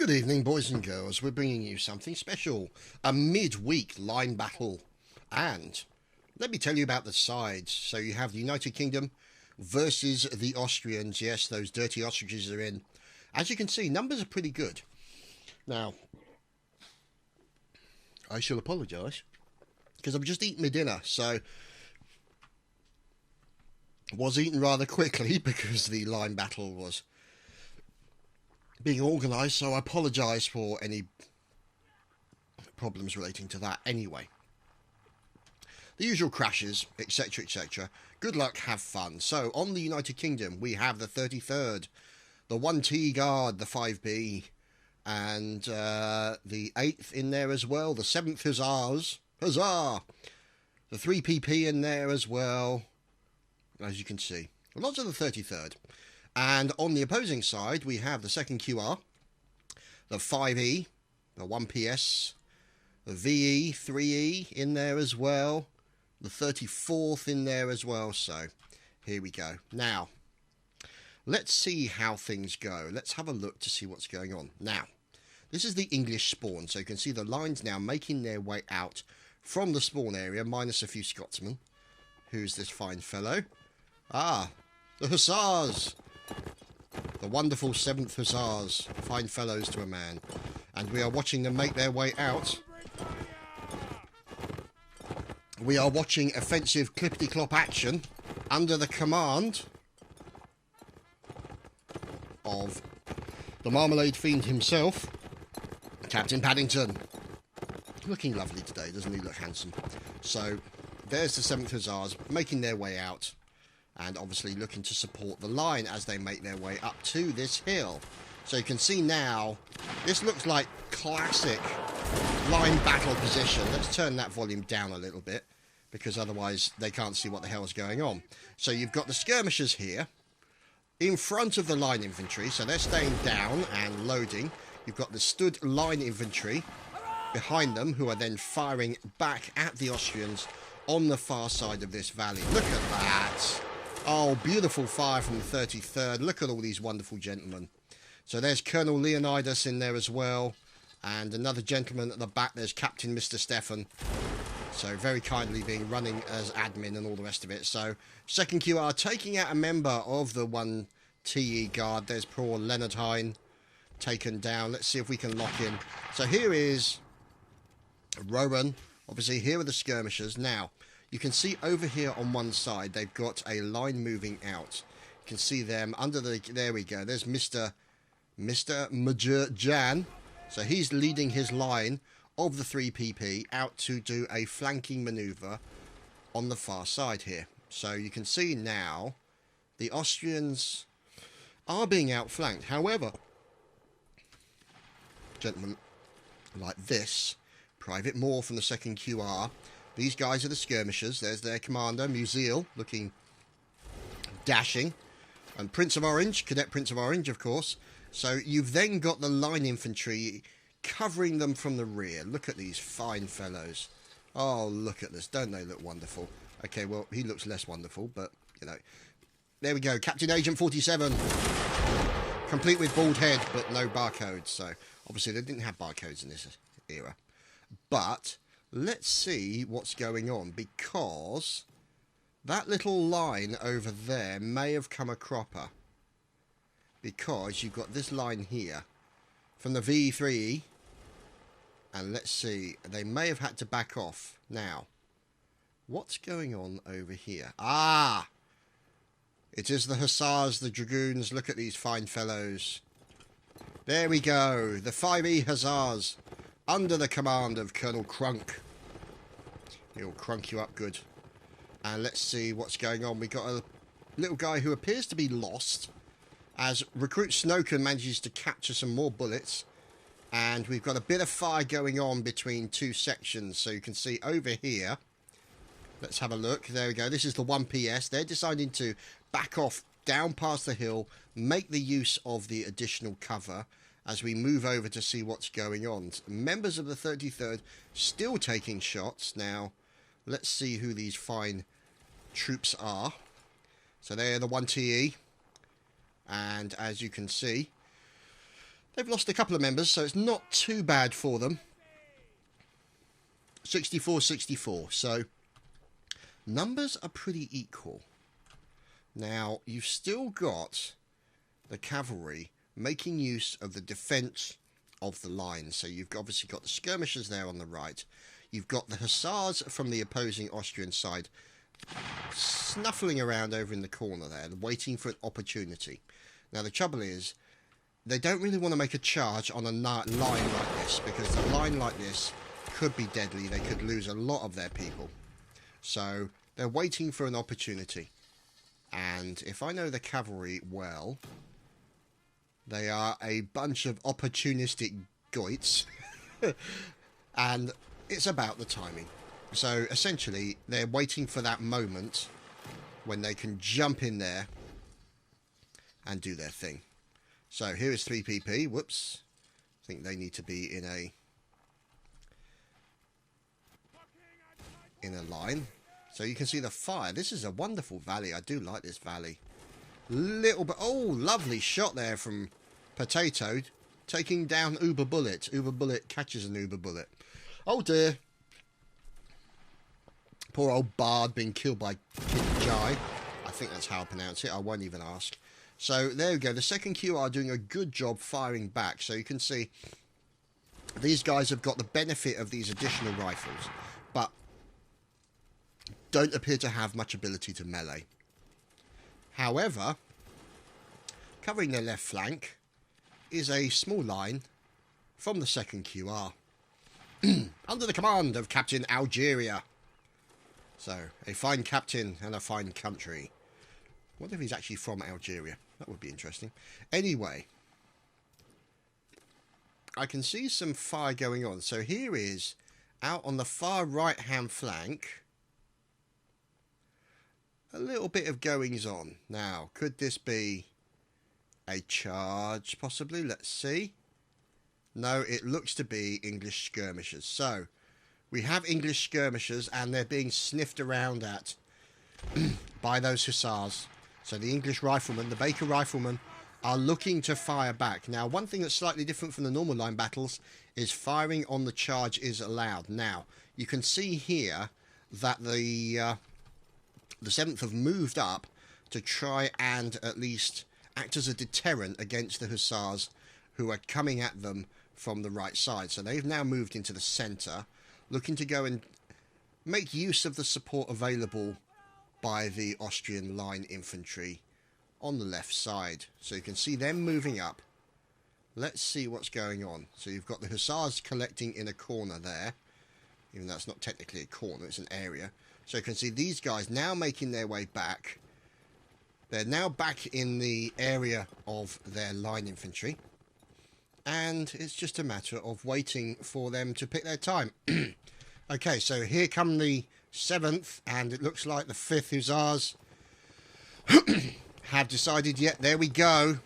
Good evening, boys and girls. We're bringing you something special. A midweek line battle. And let me tell you about the sides. So you have the United Kingdom versus the Austrians. Yes, those dirty ostriches are in. As you can see, numbers are pretty good. Now, I shall apologise, because I've just eaten my dinner, so was eaten rather quickly because the line battle was being organised, so I apologise for any problems relating to that. Anyway, the usual crashes, etc, etc. Good luck, have fun. So, on the United Kingdom, we have the 33rd, the 1T Guard, the 5B, and the 8th in there as well, the 7th Hussars, huzzah! The 3PP in there as well, as you can see. Lots of the 33rd. And on the opposing side, we have the 2nd QR, the 5E, the 1PS, the VE, 3E in there as well, the 34th in there as well. So, here we go. Now, let's see how things go. Let's have a look to see what's going on. Now, this is the English spawn, so you can see the lines now making their way out from the spawn area, minus a few Scotsmen. Who's this fine fellow? Ah, the Hussars! The wonderful 7th Hussars, fine fellows to a man. And we are watching them make their way out. We are watching offensive clippity-clop action under the command of the Marmalade Fiend himself, Captain Paddington. Looking lovely today, doesn't he look handsome? So, there's the 7th Hussars making their way out, and obviously looking to support the line as they make their way up to this hill. So you can see now, this looks like classic line battle position. Let's turn that volume down a little bit, because otherwise they can't see what the hell's going on. So you've got the skirmishers here, in front of the line infantry, so they're staying down and loading. You've got the stood line infantry behind them, who are then firing back at the Austrians on the far side of this valley. Look at that! Oh, beautiful fire from the 33rd. Look at all these wonderful gentlemen. So there's Colonel Leonidas in there as well. And another gentleman at the back, there's Captain Mr. Stefan. So very kindly being running as admin and all the rest of it. So 2nd QR taking out a member of the 1TE Guard. There's poor Leonard Hine taken down. Let's see if we can lock in. So here is Rowan. Obviously here are the skirmishers. Now, you can see over here on one side, they've got a line moving out. You can see them under the... There we go. There's Mr. Major Jan. So he's leading his line of the 3PP out to do a flanking manoeuvre on the far side here. So you can see now the Austrians are being outflanked. However, gentlemen like this, Private Moore from the 2nd QR, these guys are the skirmishers. There's their commander, Musil, looking dashing. And Prince of Orange, Cadet Prince of Orange, of course. So you've then got the line infantry covering them from the rear. Look at these fine fellows. Oh, look at this. Don't they look wonderful? Okay, well, he looks less wonderful, but, you know. There we go. Captain Agent 47. Complete with bald head, but no barcodes. So, obviously, they didn't have barcodes in this era. But let's see what's going on, because that little line over there may have come a cropper, because you've got this line here from the V3E, and let's see, they may have had to back off. Now, what's going on over here? Ah! It is the Hussars, the Dragoons. Look at these fine fellows. There we go, the 5E Hussars, under the command of Colonel Crunk. He'll crunk you up good. And let's see what's going on. We've got a little guy who appears to be lost, as Recruit Snowken manages to capture some more bullets. And we've got a bit of fire going on between two sections. So you can see over here. Let's have a look. There we go. This is the 1PS. They're deciding to back off down past the hill, make the use of the additional cover as we move over to see what's going on. Members of the 33rd still taking shots. Now, let's see who these fine troops are. So they're the 1TE. And as you can see, They've lost a couple of members, so it's not too bad for them. 64-64, so numbers are pretty equal. Now, you've still got the cavalry making use of the defence of the line. So you've obviously got the skirmishers there on the right. You've got the hussars from the opposing Austrian side snuffling around over in the corner there, waiting for an opportunity. Now, the trouble is, they don't really want to make a charge on a line like this, because a line like this could be deadly. They could lose a lot of their people. So they're waiting for an opportunity. And if I know the cavalry well, they are a bunch of opportunistic goits. And it's about the timing. So essentially, they're waiting for that moment when they can jump in there and do their thing. So here is 3PP. Whoops. I think they need to be in a line. So you can see the fire. This is a wonderful valley. I do like this valley. Little bit. Oh, lovely shot there from Potato, taking down Uber Bullet. Uber Bullet catches an Uber Bullet. Oh dear. Poor old Bard being killed by Kid Jai. I think that's how I pronounce it. I won't even ask. So there we go. The second QR doing a good job firing back. So you can see these guys have got the benefit of these additional rifles, but don't appear to have much ability to melee. However, covering their left flank is a small line from the second QR under the command of Captain Algeria. So, a fine captain and a fine country. I wonder if he's actually from Algeria. That would be interesting. Anyway, I can see some fire going on. So here is, out on the far right-hand flank, a little bit of goings on. Now, could this be a charge, possibly? Let's see. No, it looks to be English skirmishers. So, we have English skirmishers, and they're being sniffed around at by those hussars. So the English riflemen, the Baker riflemen, are looking to fire back. Now, one thing that's slightly different from the normal line battles is firing on the charge is allowed. Now, you can see here that the 7th have moved up to try and at least act as a deterrent against the hussars who are coming at them from the right side. So they've now moved into the centre, looking to go and make use of the support available by the Austrian line infantry on the left side. So you can see them moving up. Let's see what's going on. So you've got the hussars collecting in a corner there, even though it's not technically a corner, it's an area. So you can see these guys now making their way back. They're now back in the area of their line infantry, and it's just a matter of waiting for them to pick their time. Okay, so here come the 7th, and it looks like the 5th Hussars have decided, yeah, there we go.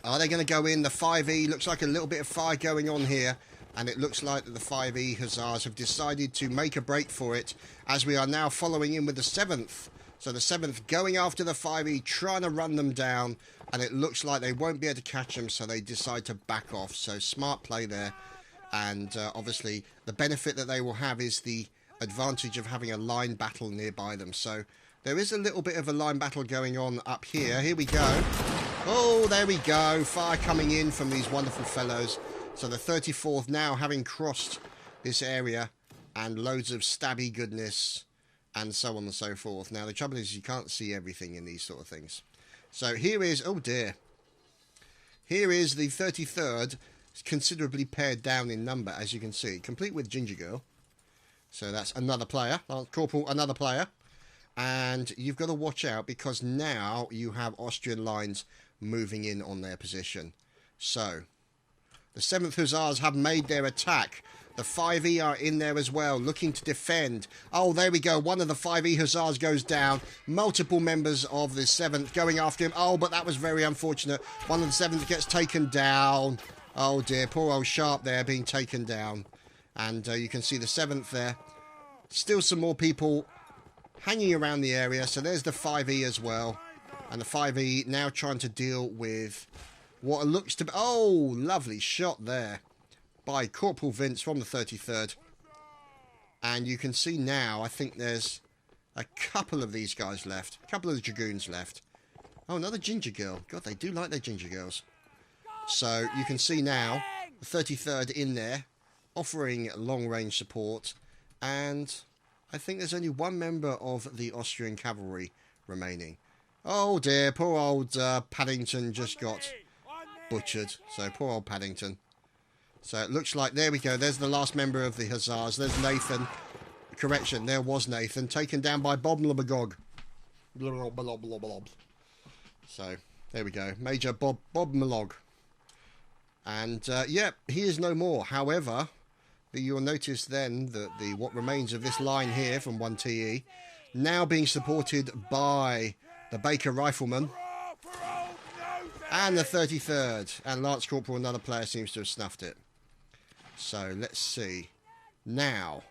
Are they going to go in? The 5E looks like a little bit of fire going on here, and it looks like that the 5E Hussars have decided to make a break for it, as we are now following in with the 7th. So the 7th going after the 5E, trying to run them down, and it looks like they won't be able to catch them, so they decide to back off. So smart play there, and obviously the benefit that they will have is the advantage of having a line battle nearby them. So there is a little bit of a line battle going on up here. Here we go. Oh, there we go. Fire coming in from these wonderful fellows. So the 34th now having crossed this area, and loads of stabby goodness, and so on and so forth. Now, the trouble is you can't see everything in these sort of things. So here is, oh dear, here is the 33rd, considerably pared down in number, as you can see, complete with Ginger Girl. So that's another player, Corporal, another player. And you've got to watch out, because now you have Austrian lines moving in on their position. So the 7th Hussars have made their attack. The 5E are in there as well, looking to defend. Oh, there we go. One of the 5E Hussars goes down. Multiple members of the 7th going after him. Oh, but that was very unfortunate. One of the 7th gets taken down. Oh, dear. Poor old Sharp there being taken down. And you can see the 7th there. Still some more people hanging around the area. So there's the 5E as well. And the 5E now trying to deal with what looks to be... Oh, lovely shot there by Corporal Vince from the 33rd. And you can see now, I think there's a couple of these guys left. A couple of the dragoons left. Oh, another ginger girl. God, they do like their ginger girls. So you can see now the 33rd in there, offering long-range support. And I think there's only one member of the Austrian cavalry remaining. Oh dear, poor old Paddington just got butchered. So poor old Paddington. So it looks like, there we go, there's the last member of the Hussars. There's Nathan. Correction, there was Nathan, taken down by Bob Magog. So, there we go, Major Bob Malog. And, yeah, he is no more. However, you'll notice then that what remains of this line here from 1TE, now being supported by the Baker Riflemen and the 33rd. And Lance Corporal, another player, seems to have snuffed it. So, let's see. Now,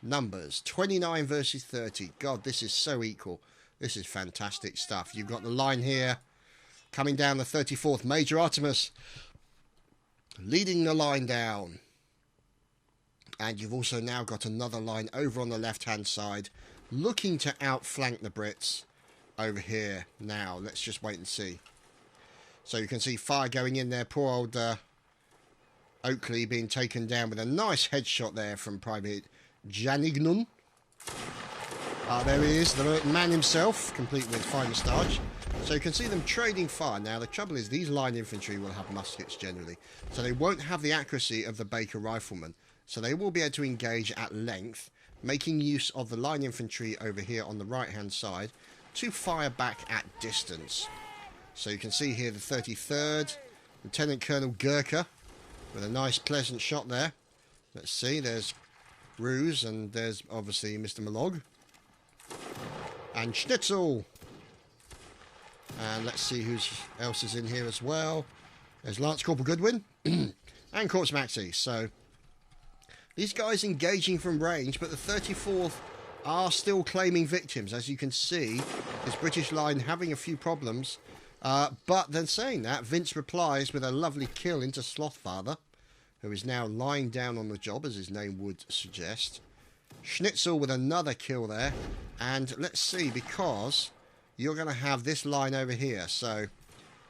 numbers, 29 versus 30. God, this is so equal. This is fantastic stuff. You've got the line here, coming down the 34th. Major Artemis leading the line down. And you've also now got another line over on the left-hand side, looking to outflank the Brits over here. Now, let's just wait and see. So you can see fire going in there. Poor old Oakley being taken down with a nice headshot there from Private Janignun. There he is, the man himself, complete with fine moustache. So you can see them trading fire. Now, the trouble is, these line infantry will have muskets generally, so they won't have the accuracy of the Baker Riflemen. So they will be able to engage at length, making use of the line infantry over here on the right-hand side to fire back at distance. So you can see here the 33rd, Lieutenant Colonel Gurkha, with a nice pleasant shot there. Let's see, there's Ruse, and there's obviously Mr. Malog. And Schnitzel. And let's see who else is in here as well. There's Lance Corporal Goodwin and Corpse Maxi. So these guys engaging from range, but the 34th are still claiming victims. As you can see, this British line having a few problems. But then saying that, Vince replies with a lovely kill into Slothfather, who is now lying down on the job, as his name would suggest. Schnitzel with another kill there. And let's see, because you're going to have this line over here. So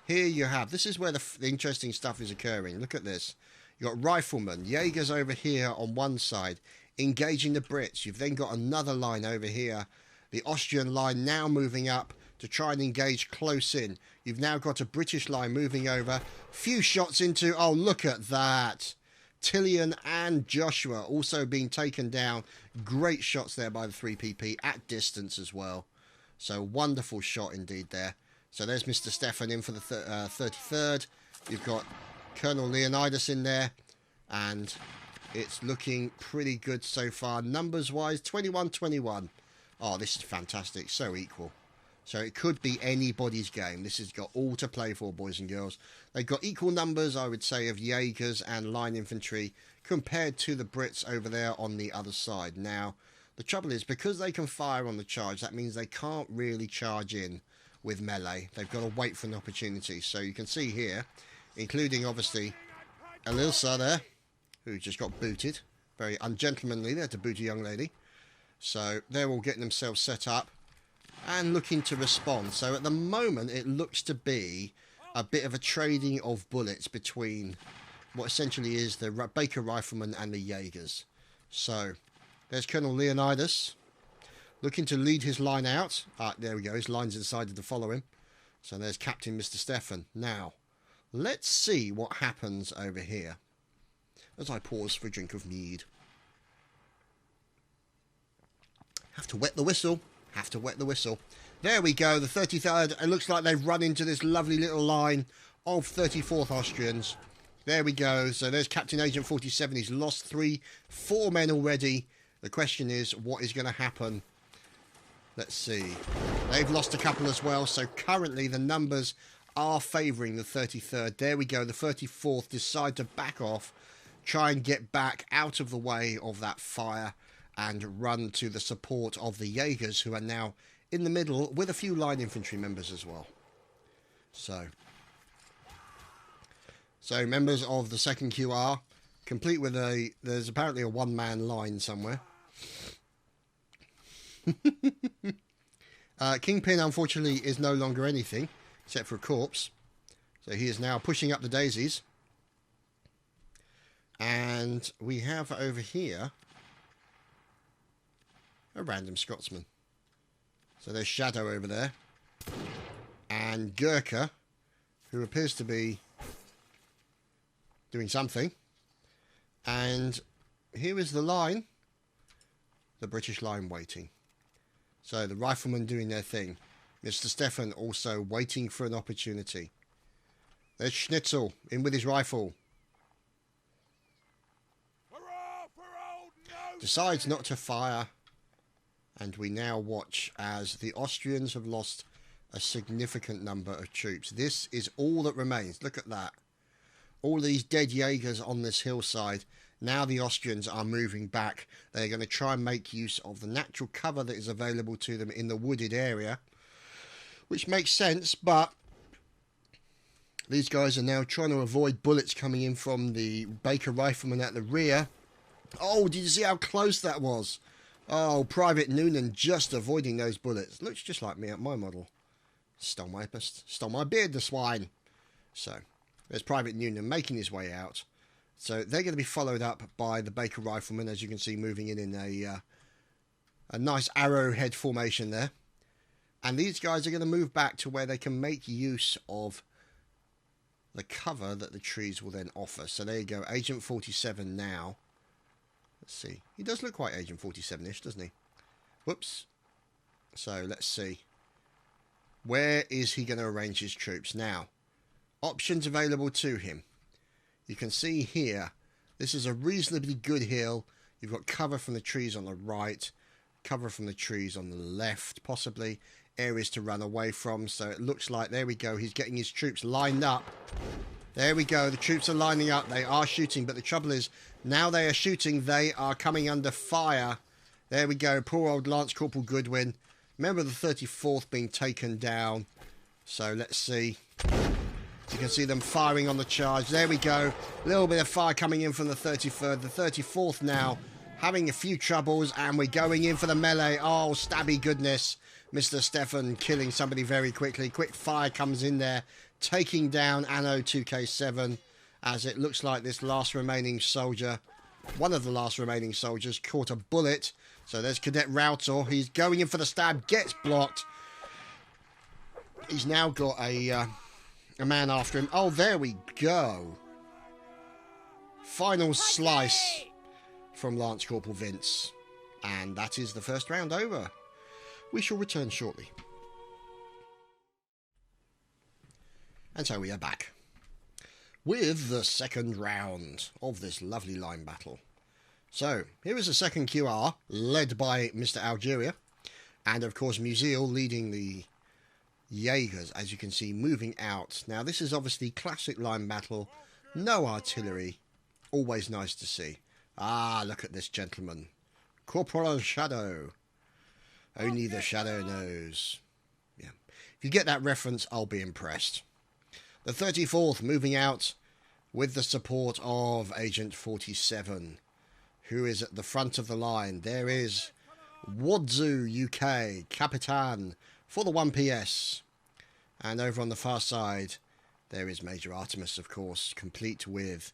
here you have, this is where the interesting stuff is occurring. Look at this. You've got riflemen, Jaegers over here on one side, engaging the Brits. You've then got another line over here. The Austrian line now moving up to try and engage close in. You've now got a British line moving over. Few shots into... Oh, look at that. Tillian and Joshua also being taken down. Great shots there by the 3PP at distance as well. So, wonderful shot indeed there. So, there's Mr. Stefan in for the 33rd. You've got Colonel Leonidas in there. And it's looking pretty good so far. Numbers-wise, 21-21. Oh, this is fantastic. So equal. So it could be anybody's game. This has got all to play for, boys and girls. They've got equal numbers, I would say, of Jaegers and line infantry compared to the Brits over there on the other side. Now, the trouble is, because they can fire on the charge, that means they can't really charge in with melee. They've got to wait for an opportunity. So you can see here, including, obviously, Elilsa there, who just got booted. Very ungentlemanly there to boot a young lady. So they're all getting themselves set up and looking to respond. So at the moment, it looks to be a bit of a trading of bullets between what essentially is the Baker Riflemen and the Jaegers. So there's Colonel Leonidas looking to lead his line out. There we go. His line's decided to follow him. So there's Captain Mr. Stefan. Now, let's see what happens over here as I pause for a drink of mead. Have to wet the whistle. Have to wet the whistle. There we go, the 33rd. It looks like they've run into this lovely little line of 34th Austrians. There we go. So there's Captain Agent 47. He's lost 4 men already. The question is, what is going to happen? Let's see. They've lost a couple as well. So currently the numbers are favouring the 33rd. There we go. The 34th decide to back off. Try and get back out of the way of that fire and run to the support of the Jaegers, who are now in the middle with a few line infantry members as well. So So members of the 2nd QR, complete with a... There's apparently a one-man line somewhere. Kingpin, unfortunately, is no longer anything, except for a corpse. So he is now pushing up the daisies. And we have over here a random Scotsman. So there's Shadow over there. And Gurkha, who appears to be doing something. And here is the line. The British line waiting. So the riflemen doing their thing. Mr. Stefan also waiting for an opportunity. There's Schnitzel in with his rifle. Decides not to fire. And we now watch as the Austrians have lost a significant number of troops. This is all that remains. Look at that. All these dead Jaegers on this hillside. Now the Austrians are moving back. They're going to try and make use of the natural cover that is available to them in the wooded area. Which makes sense, but these guys are now trying to avoid bullets coming in from the Baker riflemen at the rear. Oh, did you see how close that was? Oh, Private Noonan just avoiding those bullets. Looks just like me at my model. Stole my beard, the swine. So, there's Private Noonan making his way out. So, they're going to be followed up by the Baker riflemen, as you can see, moving in a nice arrowhead formation there. And these guys are going to move back to where they can make use of the cover that the trees will then offer. So, there you go. Agent 47 now. Let's see. He does look quite Agent 47-ish, doesn't he? Whoops. So, let's see. Where is he going to arrange his troops? Now, options available to him. You can see here, this is a reasonably good hill. You've got cover from the trees on the right, cover from the trees on the left, possibly areas to run away from. So it looks like, there we go, he's getting his troops lined up. There we go, the troops are lining up. They are shooting, but the trouble is, now they are shooting, they are coming under fire. There we go, poor old Lance Corporal Goodwin. Remember the 34th being taken down. So let's see. You can see them firing on the charge. There we go. A little bit of fire coming in from the 33rd. The 34th now having a few troubles. And we're going in for the melee. Oh, stabby goodness. Mr. Stefan killing somebody very quickly. Quick fire comes in there. Taking down Anno 2K7. As it looks like this last remaining soldier, one of the last remaining soldiers, caught a bullet. So there's Cadet Router. He's going in for the stab. Gets blocked. He's now got a man after him. Oh, there we go. Final slice from Lance Corporal Vince. And that is the first round over. We shall return shortly. And so we are back with the second round of this lovely line battle. So, here is the 2nd QR, led by Mr. Algeria. And, of course, Musil leading the Jaegers, as you can see, moving out. Now, this is obviously classic line battle. No artillery. Always nice to see. Ah, look at this gentleman. Corporal Shadow. Only the Shadow knows. Yeah. If you get that reference, I'll be impressed. The 34th moving out with the support of Agent 47, who is at the front of the line. There is Wadzu UK, Capitan, for the 1PS. And over on the far side, there is Major Artemis, of course, complete with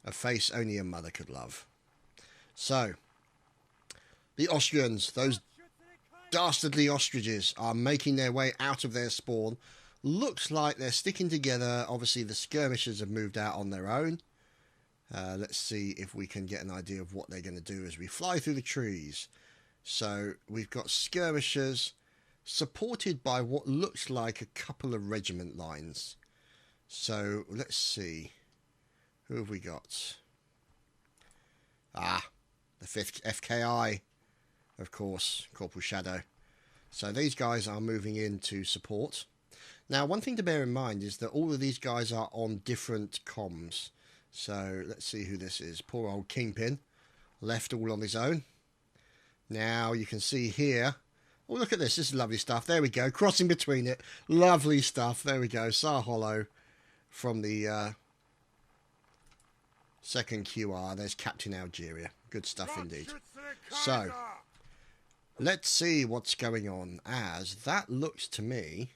a face only a mother could love. So, the Austrians, those dastardly ostriches, are making their way out of their spawn. Looks like they're sticking together. Obviously, the skirmishers have moved out on their own. Let's see if we can get an idea of what they're going to do as we fly through the trees. So, we've got skirmishers supported by what looks like a couple of regiment lines. So, let's see. Who have we got? Ah, the 5th FKI, of course, Corporal Shadow. So, these guys are moving in to support. Now, one thing to bear in mind is that all of these guys are on different comms. So, let's see who this is. Poor old Kingpin, left all on his own. Now, you can see here. Oh, look at this. This is lovely stuff. There we go. Crossing between it. Lovely stuff. There we go. Sar Hollow. from the second QR. There's Captain Algeria. Good stuff indeed. So, let's see what's going on, as that looks to me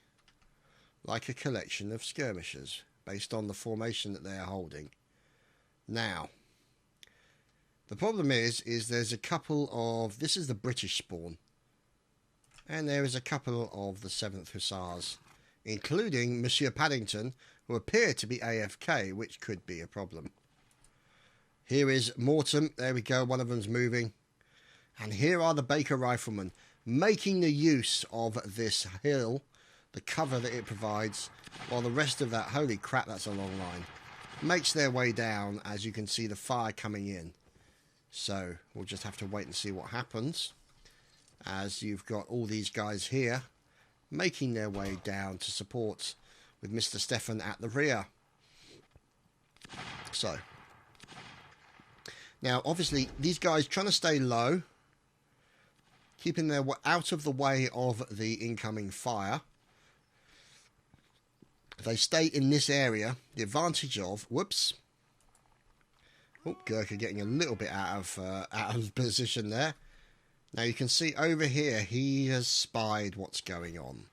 like a collection of skirmishers based on the formation that they're holding. Now, the problem is there's a couple of... This is the British spawn. And there is a couple of the 7th Hussars, including Monsieur Paddington, who appear to be AFK, which could be a problem. Here is Morton. There we go. One of them's moving. And here are the Baker Riflemen, making the use of this hill, the cover that it provides, while the rest of that... Holy crap, that's a long line. Makes their way down, as you can see the fire coming in. So, we'll just have to wait and see what happens, as you've got all these guys here making their way down to support with Mr. Stefan at the rear. So, now obviously these guys trying to stay low, keeping their out of the way of the incoming fire. If they stay in this area, the advantage of... Whoops. Oh, Gurkha getting a little bit out of position there. Now you can see over here, he has spied what's going on.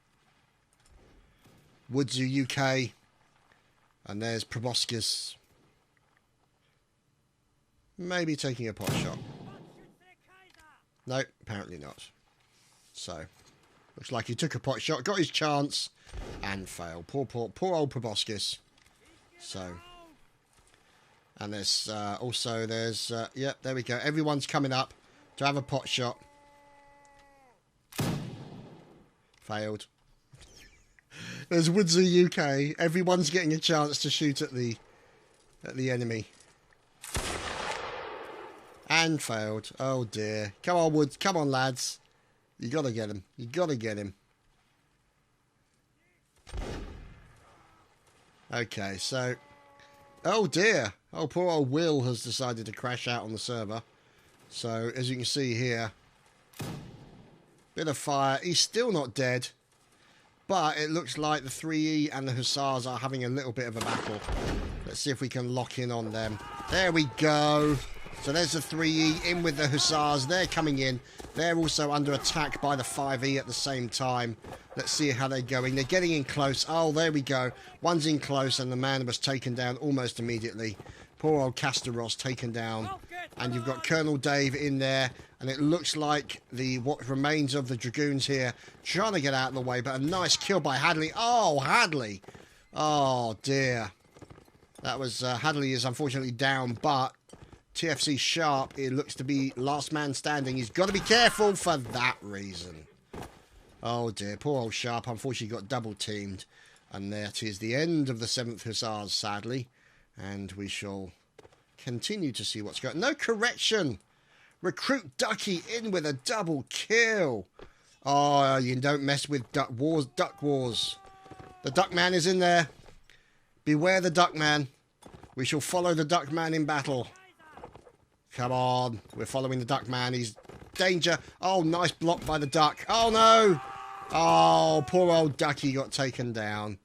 Woodzu UK. And there's Proboscis. Maybe taking a pot shot. No, apparently not. So, looks like he took a pot shot, got his chance, and failed. Poor old Proboscis. So... And there's also, there's, yep, there we go. Everyone's coming up to have a pot shot. Failed. There's Woodzu UK. Everyone's getting a chance to shoot at the enemy. And failed. Oh dear. Come on, Woods. Come on, lads. You gotta get him. You gotta get him. Okay, so... Oh dear. Oh, poor old Will has decided to crash out on the server. So, as you can see here, bit of fire. He's still not dead, but it looks like the 3E and the Hussars are having a little bit of a battle. Let's see if we can lock in on them. There we go. So there's the 3E in with the Hussars. They're coming in. They're also under attack by the 5E at the same time. Let's see how they're going. They're getting in close. Oh, there we go. One's in close, and the man was taken down almost immediately. Poor old Castaros taken down. And you've got Colonel Dave in there. And it looks like what remains of the Dragoons here trying to get out of the way. But a nice kill by Hadley. Oh, Hadley. Oh, dear. That was... Hadley is unfortunately down, but... TFC Sharp, it looks to be last man standing. He's got to be careful for that reason. Oh dear, poor old Sharp unfortunately got double teamed. And that is the end of the 7th Hussars, sadly. And we shall continue to see what's going on. No correction! Recruit Ducky in with a double kill. Oh, you don't mess with Duck Wars. The Duckman is in there. Beware the Duckman. We shall follow the Duckman in battle. Come on, we're following the Duckman. He's danger. Oh, nice block by the Duck. Oh, no. Oh, poor old Ducky got taken down.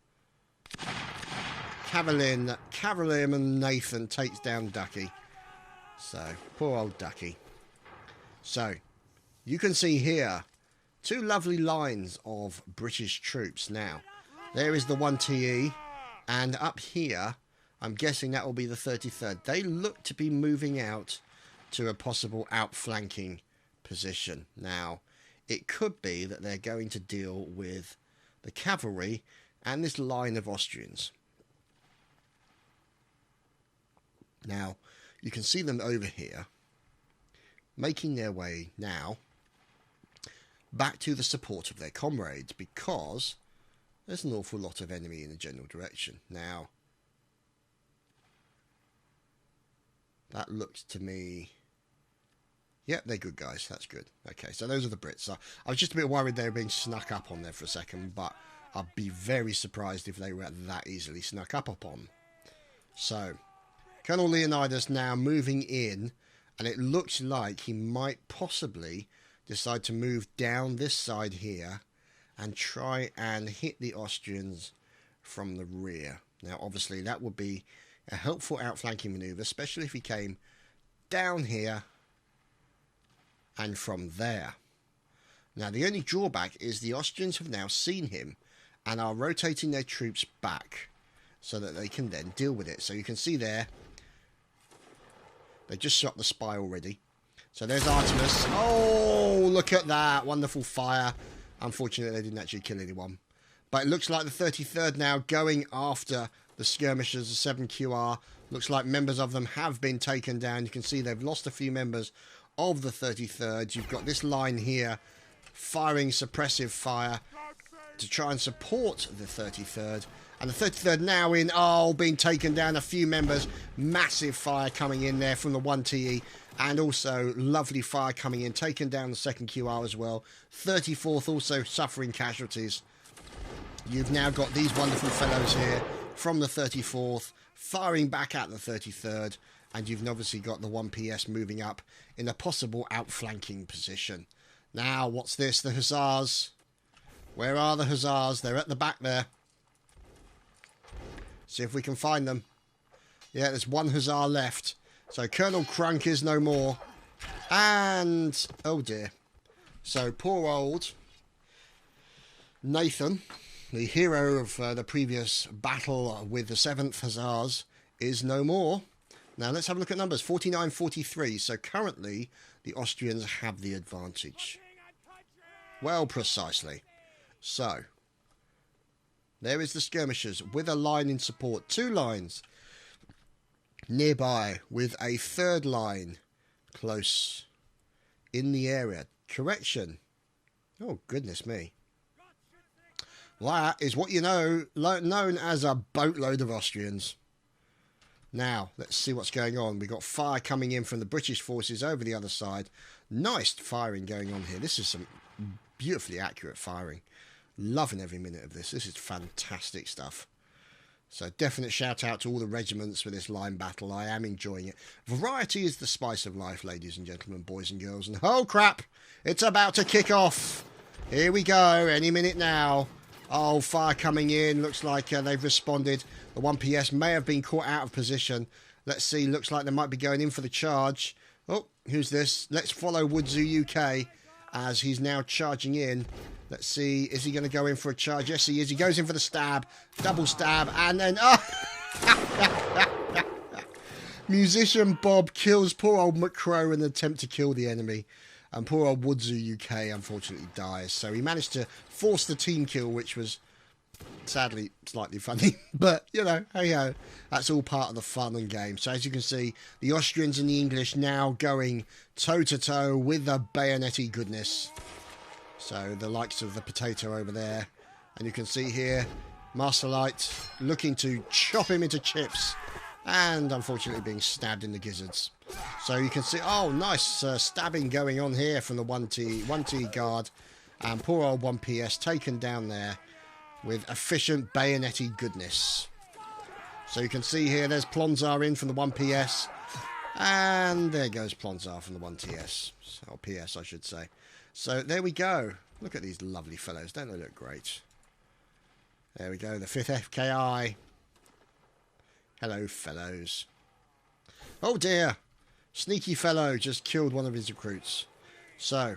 Carolyn and Nathan takes down Ducky. So, poor old Ducky. So, you can see here, two lovely lines of British troops. Now, there is the 1TE, and up here, I'm guessing that will be the 33rd. They look to be moving out to a possible outflanking position. Now, it could be that they're going to deal with the cavalry and this line of Austrians. Now, you can see them over here, making their way now back to the support of their comrades, because there's an awful lot of enemy in the general direction. Now, that looks to me... Yep, they're good guys. That's good. Okay, so those are the Brits. I was just a bit worried they were being snuck up on there for a second, but I'd be very surprised if they were that easily snuck up upon. So, Colonel Leonidas now moving in, and it looks like he might possibly decide to move down this side here and try and hit the Austrians from the rear. Now, obviously, that would be a helpful outflanking manoeuvre, especially if he came down here and from there. Now, the only drawback is the Austrians have now seen him and are rotating their troops back so that they can then deal with it. So you can see there, they just shot the spy already. So there's Artemis. Oh, look at that. Wonderful fire. Unfortunately, they didn't actually kill anyone. But it looks like the 33rd now going after the skirmishers, the 7QR. Looks like members of them have been taken down. You can see they've lost a few members of the 33rd. You've got this line here firing suppressive fire to try and support the 33rd. And the 33rd now in, being taken down, a few members. Massive fire coming in there from the 1TE. And also lovely fire coming in, taken down the 2nd QR as well. 34th also suffering casualties. You've now got these wonderful fellows here from the 34th, firing back at the 33rd. And you've obviously got the 1PS moving up in a possible outflanking position. Now, what's this? The Hussars. Where are the Hussars? They're at the back there. See if we can find them. Yeah, there's one Hussar left. So Colonel Crunk is no more. And, oh dear. So poor old Nathan, the hero of the previous battle with the 7th Hussars, is no more. Now let's have a look at numbers. 49-43. So currently the Austrians have the advantage. Well, precisely. So there is the skirmishers with a line in support. 2 lines nearby with a 3rd line close in the area. Correction. Oh, goodness me. That is what you know, known as a boatload of Austrians. Now, let's see what's going on. We've got fire coming in from the British forces over the other side. Nice firing going on here. This is some beautifully accurate firing. Loving every minute of this. This is fantastic stuff. So definite shout out to all the regiments for this line battle. I am enjoying it. Variety is the spice of life, ladies and gentlemen, boys and girls. And oh crap, it's about to kick off. Here we go, any minute now. Oh, fire coming in. Looks like they've responded. The 1PS may have been caught out of position. Let's see, looks like they might be going in for the charge. Oh, who's this? Let's follow Woodzu UK as he's now charging in. Let's see, is he going to go in for a charge? Yes, he is. He goes in for the stab. Double stab. And then... oh! Musician Bob kills poor old McCrow in an attempt to kill the enemy. And poor old Woodzu UK unfortunately dies. So he managed to force the team kill, which was sadly slightly funny. But, you know, hey-ho. That's all part of the fun and game. So as you can see, the Austrians and the English now going toe-to-toe with the bayonetti goodness. So the likes of the potato over there. And you can see here, Masterlight looking to chop him into chips. And unfortunately being stabbed in the gizzards. So you can see, oh, nice stabbing going on here from the 1T guard. And poor old 1PS taken down there with efficient bayonetti goodness. So you can see here, there's Plonzar in from the 1PS. And there goes Plonzar from the 1TS. Or PS, I should say. So there we go. Look at these lovely fellows. Don't they look great? There we go. The 5th FKI. Hello, fellows. Oh, dear. Sneaky fellow just killed one of his recruits. So,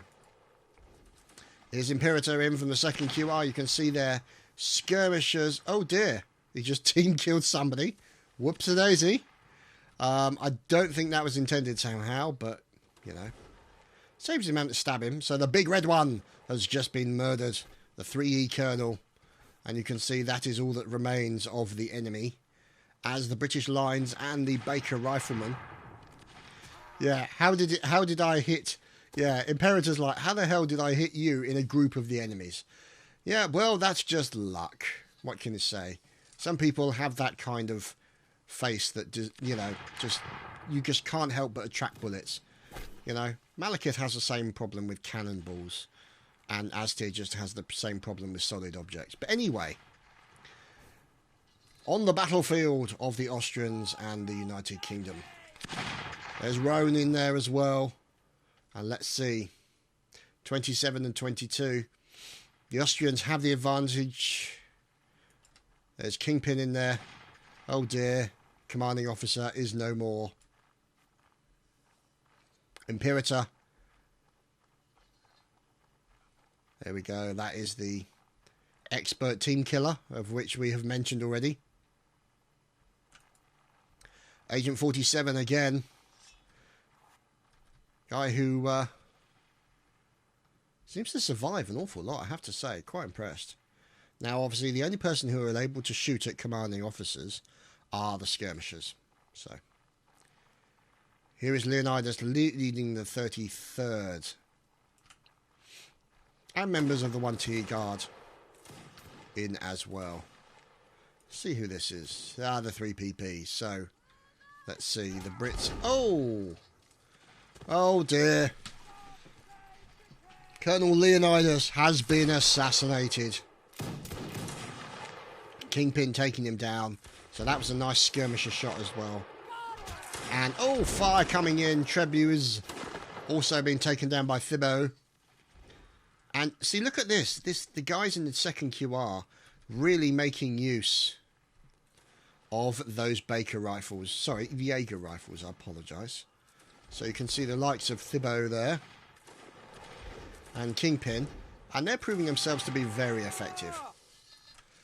here's Imperator in from the 2nd QR. You can see there. Skirmishers. Oh, dear. He just team killed somebody. Whoops-a-daisy. I don't think that was intended somehow, but, you know. Saves him having to stab him. So the big red one has just been murdered. The 3E colonel. And you can see that is all that remains of the enemy. As the British lines and the Baker riflemen. Yeah, how did I hit... Yeah, Imperator's like, how the hell did I hit you in a group of the enemies? Yeah, well, that's just luck. What can you say? Some people have that kind of face that, you know, you just can't help but attract bullets. You know, Malekith has the same problem with cannonballs, and Aztir just has the same problem with solid objects. But anyway, on the battlefield of the Austrians and the United Kingdom, there's Roan in there as well. And let's see, 27 and 22. The Austrians have the advantage. There's Kingpin in there. Oh dear. Commanding officer is no more. Imperator. There we go. That is the expert team killer, of which we have mentioned already. Agent 47 again. Guy who seems to survive an awful lot, I have to say. Quite impressed. Now, obviously, the only person who are able to shoot at commanding officers are the skirmishers. So, here is Leonidas leading the 33rd. And members of the 1T Guard in as well. See who this is. Ah, the 3PP. So, let's see. The Brits. Oh! Oh dear. Colonel Leonidas has been assassinated. Kingpin taking him down. So that was a nice skirmisher shot as well. And, oh, fire coming in. Trebu is also being taken down by Thibault. And see, look at this. The guys in the second QR really making use of those Baker rifles. Sorry, Jaeger rifles, I apologise. So you can see the likes of Thibault there. And Kingpin. And they're proving themselves to be very effective.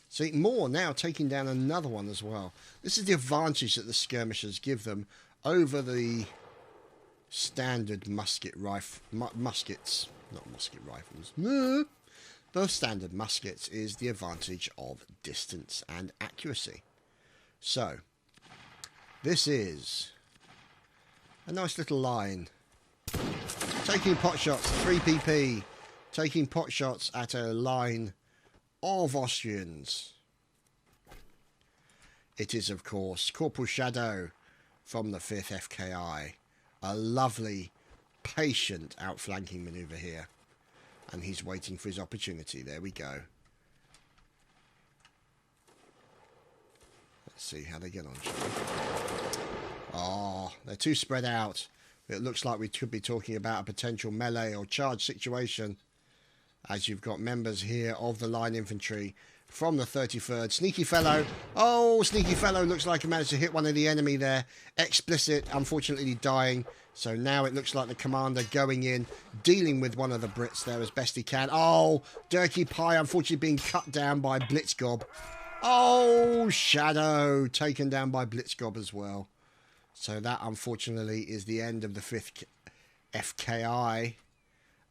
See, Moore now taking down another one as well. This is the advantage that the skirmishers give them over the standard muskets. Not musket rifles. The standard muskets is the advantage of distance and accuracy. So, this is a nice little line. Taking pot shots, 3PP. Taking pot shots at a line of Austrians. It is, of course, Corporal Shadow from the 5th FKI. A lovely, patient outflanking manoeuvre here. And he's waiting for his opportunity. There we go. Let's see how they get on. Oh, they're too spread out. It looks like we could be talking about a potential melee or charge situation. As you've got members here of the line infantry from the 33rd. Sneaky fellow. Oh, sneaky fellow. Looks like he managed to hit one of the enemy there. Explicit, unfortunately dying. So now it looks like the commander going in, dealing with one of the Brits there as best he can. Oh, Durkee Pie unfortunately being cut down by Blitzgob. Oh, Shadow taken down by Blitzgob as well. So that unfortunately is the end of the 5th FKI.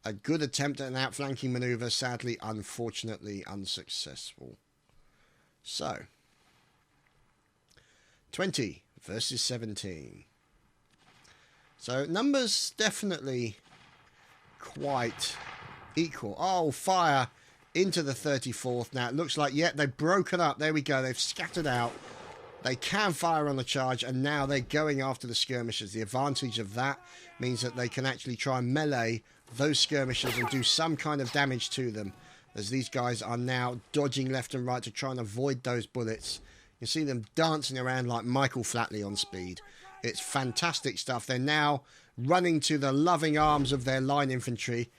A good attempt at an outflanking manoeuvre, sadly, unfortunately, unsuccessful. So, 20 versus 17. So, numbers definitely quite equal. Oh, fire into the 34th. Now, it looks like, yeah, they've broken up. There we go. They've scattered out. They can fire on the charge, and now they're going after the skirmishers. The advantage of that means that they can actually try and melee those skirmishers and do some kind of damage to them, as these guys are now dodging left and right to try and avoid those bullets. You see them dancing around like Michael Flatley on speed. It's fantastic stuff. They're now running to the loving arms of their line infantry,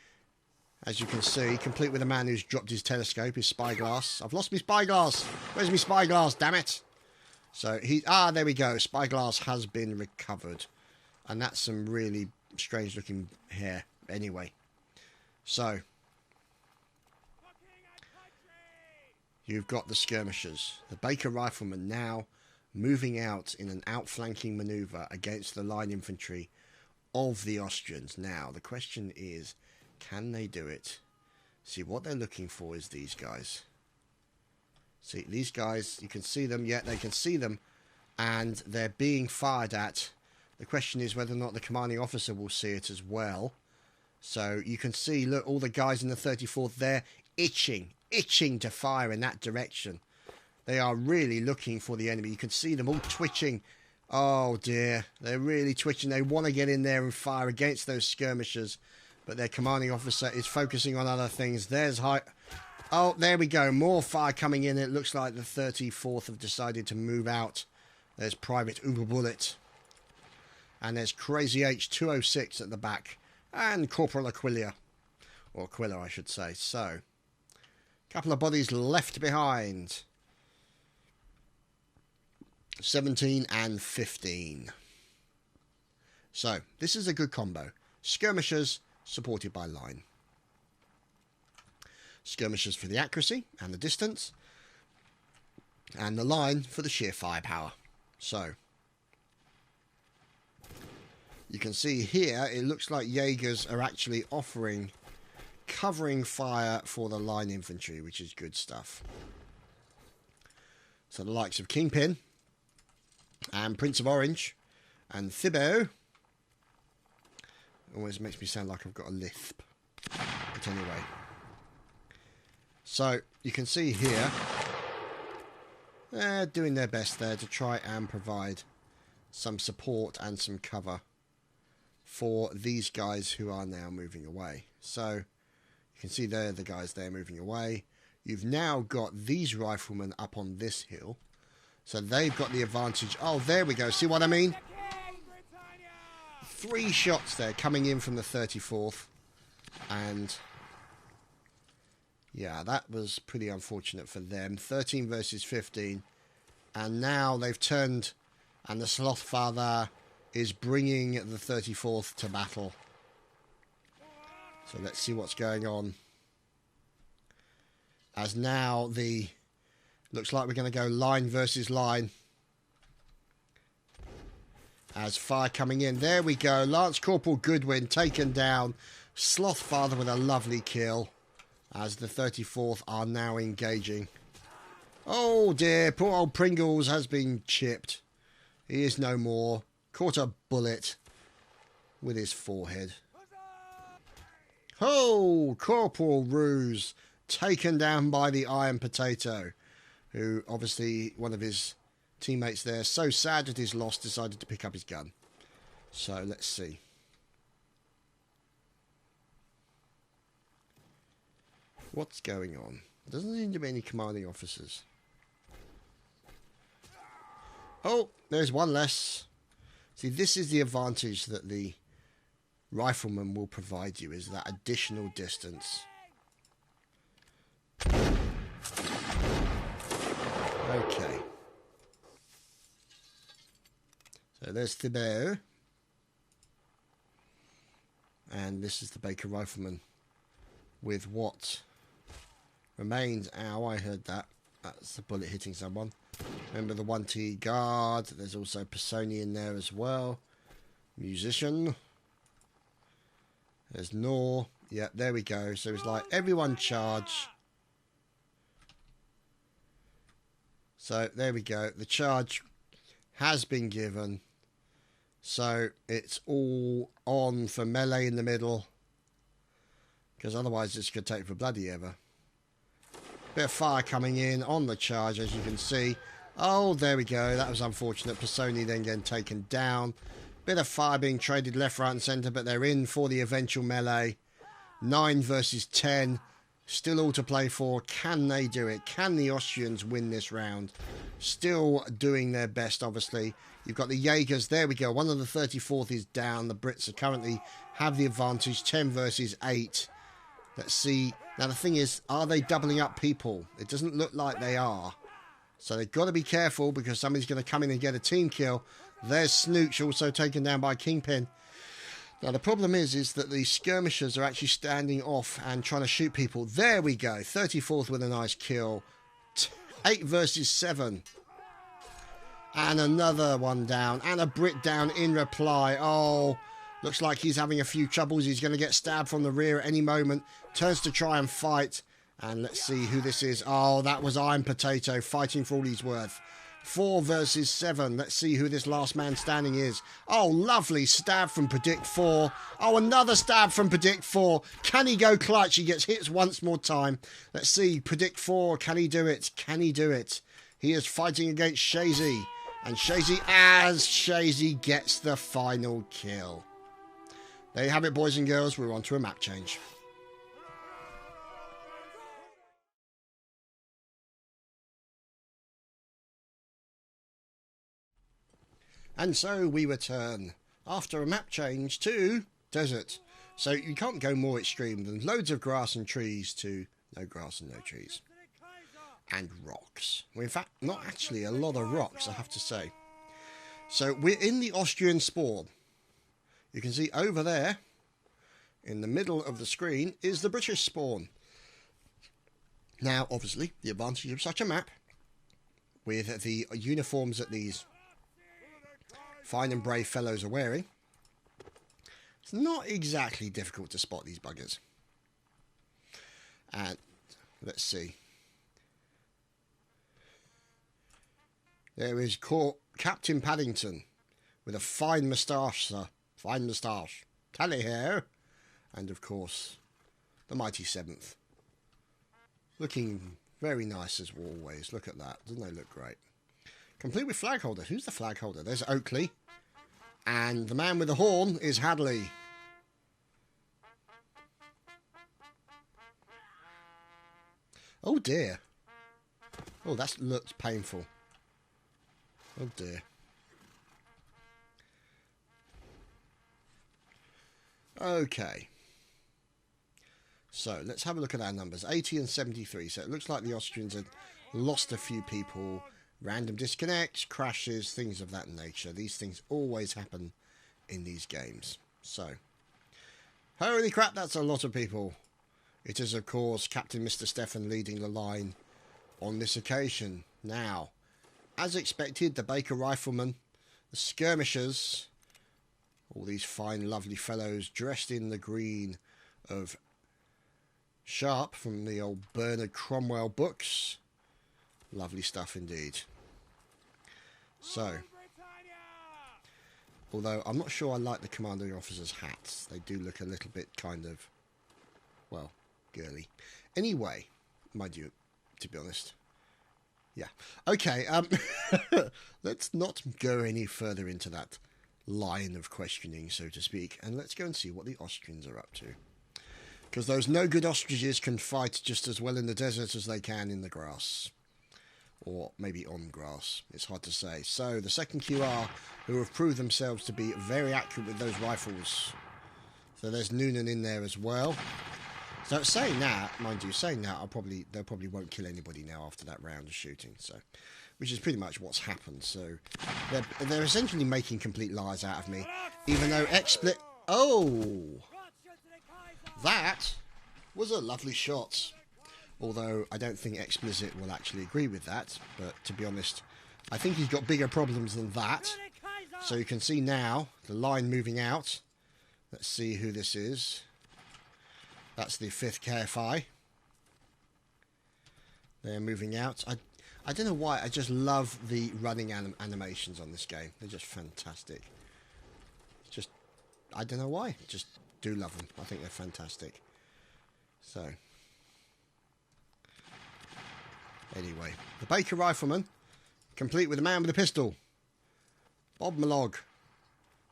as you can see, complete with a man who's dropped his telescope, his spyglass. I've lost my spyglass. Where's my spyglass, damn it? So there we go. Spyglass has been recovered. And that's some really strange looking hair anyway. So, you've got the skirmishers. The Baker riflemen now moving out in an outflanking manoeuvre against the line infantry of the Austrians. Now, the question is, can they do it? See, what they're looking for is these guys. See, these guys, you can see them. Yeah, they can see them. And they're being fired at. The question is whether or not the commanding officer will see it as well. So you can see, look, all the guys in the 34th there itching to fire in that direction. They are really looking for the enemy. You can see them all twitching. Oh, dear. They're really twitching. They want to get in there and fire against those skirmishers. But their commanding officer is focusing on other things. There's high... Oh, there we go. More fire coming in. It looks like the 34th have decided to move out. There's Private Uber Bullet. And there's Crazy H206 at the back. And Corporal Aquila. Or Aquila, I should say. So, a couple of bodies left behind. 17 and 15. So, this is a good combo. Skirmishers supported by line. Skirmishers for the accuracy and the distance, and the line for the sheer firepower. So, you can see here, it looks like Jaegers are actually offering covering fire for the line infantry, which is good stuff. So the likes of Kingpin and Prince of Orange and Thibaut. Always makes me sound like I've got a lisp. But anyway. So you can see here, they're doing their best there to try and provide some support and some cover for these guys who are now moving away. So you can see there the guys there moving away. You've now got these riflemen up on this hill. So they've got the advantage. Oh, there we go. See what I mean? 3 shots there coming in from the 34th. And yeah, that was pretty unfortunate for them. 13 versus 15. And now they've turned, and the Slothfather is bringing the 34th to battle. So let's see what's going on. As now the... looks like we're going to go line versus line. As fire coming in. There we go. Lance Corporal Goodwin taken down. Slothfather with a lovely kill. As the 34th are now engaging. Oh dear. Poor old Pringles has been chipped. He is no more. Caught a bullet with his forehead. Oh, Corporal Ruse taken down by the Iron Potato, who obviously one of his teammates there, so sad at his loss, decided to pick up his gun. So let's see. What's going on? There doesn't seem to be any commanding officers. Oh, there's one less. See, this is the advantage that the rifleman will provide you, is that additional distance. Okay. So there's Thibaut. And this is the Baker Rifleman with what remains. Ow, I heard that. That's the bullet hitting someone. Remember the 1T guard. There's also Pisoni in there as well. Musician. There's Nor. Yep, there we go. So it's like everyone charge. So there we go. The charge has been given. So it's all on for melee in the middle. Because otherwise this could take for bloody ever. Bit of fire coming in on the charge, as you can see. Oh, there we go. That was unfortunate. Pisoni then getting taken down. Bit of fire being traded left, right and centre, but they're in for the eventual melee. 9 versus 10. Still all to play for. Can they do it? Can the Austrians win this round? Still doing their best, obviously. You've got the Jaegers. There we go. One of the 34th is down. The Brits are currently have the advantage. 10 versus 8. Let's see. Now, the thing is, are they doubling up people? It doesn't look like they are. So they've got to be careful because somebody's going to come in and get a team kill. There's Snooch also taken down by Kingpin. Now, the problem is that the skirmishers are actually standing off and trying to shoot people. There we go. 34th with a nice kill. 8 versus 7. And another one down. And a Brit down in reply. Oh, looks like he's having a few troubles. He's going to get stabbed from the rear at any moment. Turns to try and fight. And let's see who this is. Oh, that was Iron Potato fighting for all he's worth. 4 versus 7. Let's see who this last man standing is. Oh, lovely stab from Predict 4. Oh, another stab from Predict 4. Can he go clutch? He gets hit once more time. Let's see. Predict 4. Can he do it? Can he do it? He is fighting against Shazy. And Shazy gets the final kill. There you have it, boys and girls. We're on to a map change. And so we return after a map change to desert. So you can't go more extreme than loads of grass and trees to no grass and no trees. and rocks. Well, in fact, not actually a lot of rocks, I have to say. So we're in the Austrian spawn. You can see over there, in the middle of the screen, is the British spawn. Now, obviously, the advantage of such a map, with the uniforms that these fine and brave fellows are wearing, it's not exactly difficult to spot these buggers. And let's see. There is Captain Paddington with a fine moustache, sir. Fine moustache. Tally hair. And of course, the mighty 7th. Looking very nice as always. Look at that. Doesn't they look great? Complete with flag holder. Who's the flag holder? There's Oakley. And the man with the horn is Hadley. Oh dear. Oh, that looks painful. Oh dear. Okay. So, let's have a look at our numbers. 80 and 73. So, it looks like the Austrians had lost a few people. Random disconnects, crashes, things of that nature. These things always happen in these games. So, holy crap, that's a lot of people. It is, of course, Captain Mr. Stefan leading the line on this occasion. Now, as expected, the Baker Riflemen, the skirmishers, all these fine, lovely fellows dressed in the green of Sharp from the old Bernard Cromwell books. Lovely stuff indeed. So, although I'm not sure I like the commanding officers' hats. They do look a little bit kind of, well, girly. Anyway, mind you, to be honest. Yeah. Okay, let's not go any further into that line of questioning, so to speak, and let's go and see what the Austrians are up to. Because those no-good ostriches can fight just as well in the desert as they can in the grass. Or maybe on grass. It's hard to say. So, the 2nd QR, who have proved themselves to be very accurate with those rifles. So, there's Noonan in there as well. So, saying that, mind you, saying that, they probably won't kill anybody now after that round of shooting. So, which is pretty much what's happened. So, they're essentially making complete lies out of me. Even though Oh! That was a lovely shot. Although I don't think Explicit will actually agree with that. But to be honest, I think he's got bigger problems than that. So you can see now the line moving out. Let's see who this is. That's the 5th KFI. They're moving out. I don't know why. I just love the running animations on this game. They're just fantastic. Just, I don't know why. Just do love them. I think they're fantastic. So, anyway, the Baker Rifleman, complete with the man with the pistol, Bob Malog,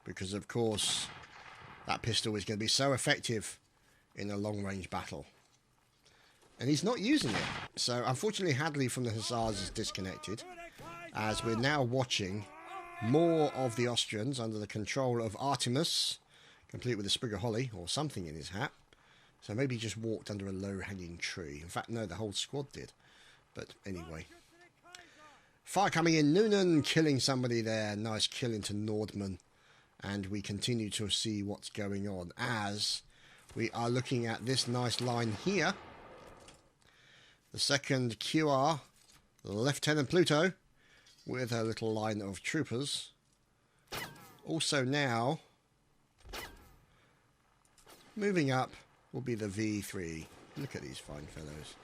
because of course that pistol is going to be so effective in a long-range battle, and he's not using it. So, unfortunately, Hadley from the Hussars is disconnected, as we're now watching more of the Austrians under the control of Artemis, complete with a sprig of holly or something in his hat. So maybe he just walked under a low-hanging tree. In fact, no, the whole squad did. But anyway. Fire coming in. Noonan killing somebody there. Nice kill into Nordman. And we continue to see what's going on as we are looking at this nice line here. The 2nd QR, Lieutenant Pluto, with her little line of troopers. Also now, moving up will be the V3. Look at these fine fellows.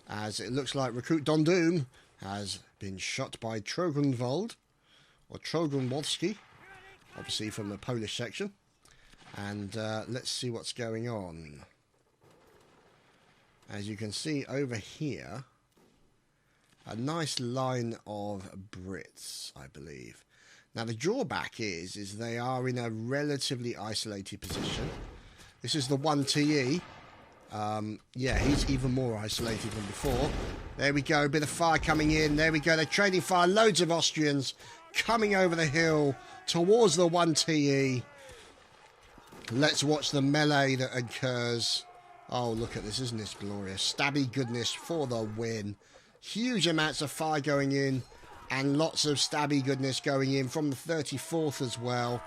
As it looks like Recruit Don Doom has been shot by Trogunwald, or Trogunwolski, obviously from the Polish section. And let's see what's going on. As you can see over here, a nice line of Brits, I believe. Now the drawback is they are in a relatively isolated position. This is the 1TE. Yeah, he's even more isolated than before. There we go, a bit of fire coming in. There we go, they're trading fire. Loads of Austrians coming over the hill towards the 1TE. Let's watch the melee that occurs. Oh, look at this, isn't this glorious? Stabby goodness for the win. Huge amounts of fire going in, and lots of stabby goodness going in from the 34th as well.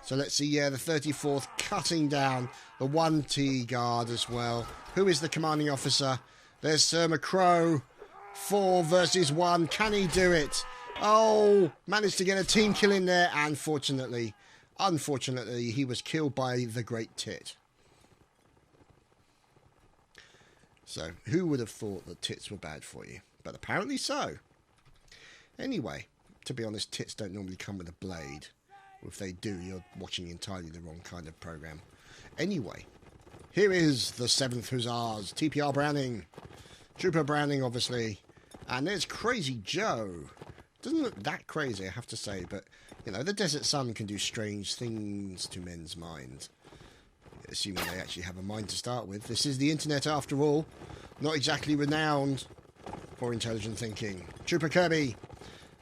So let's see, yeah, the 34th cutting down the 1T guard as well. Who is the commanding officer? There's Sir McCrow. 4 versus 1. Can he do it? Oh, managed to get a team kill in there. Unfortunately, he was killed by the Great Tit. So, who would have thought that tits were bad for you? But apparently so. Anyway, to be honest, tits don't normally come with a blade. If they do, you're watching entirely the wrong kind of program. Anyway, here is the 7th Hussars, TPR Browning. Trooper Browning, obviously. And there's Crazy Joe. Doesn't look that crazy, I have to say, but, you know, the Desert Sun can do strange things to men's minds. Assuming they actually have a mind to start with. This is the internet, after all. Not exactly renowned for intelligent thinking. Trooper Kirby.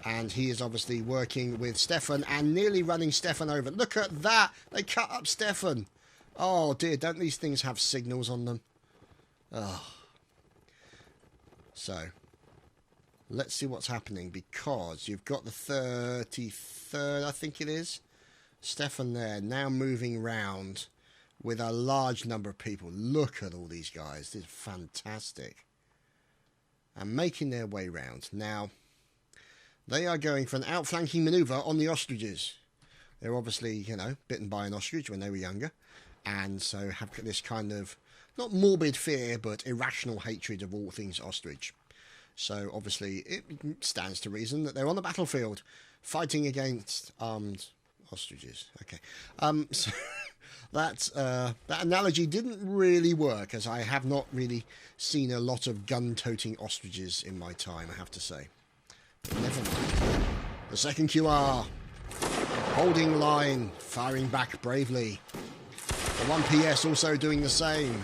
And he is obviously working with Stefan and nearly running Stefan over. Look at that! They cut up Stefan. Oh dear, don't these things have signals on them? Oh. So, let's see what's happening, because you've got the 33rd, I think it is. Stefan there, now moving round with a large number of people. Look at all these guys. This is fantastic. And making their way round. Now, they are going for an outflanking manoeuvre on the ostriches. They're obviously, you know, bitten by an ostrich when they were younger. And so have this kind of, not morbid fear, but irrational hatred of all things ostrich. So obviously it stands to reason that they're on the battlefield fighting against armed ostriches. Okay. So that analogy didn't really work, as I have not really seen a lot of gun-toting ostriches in my time, I have to say. But never mind. The 2nd QR, holding line, firing back bravely. The 1PS also doing the same.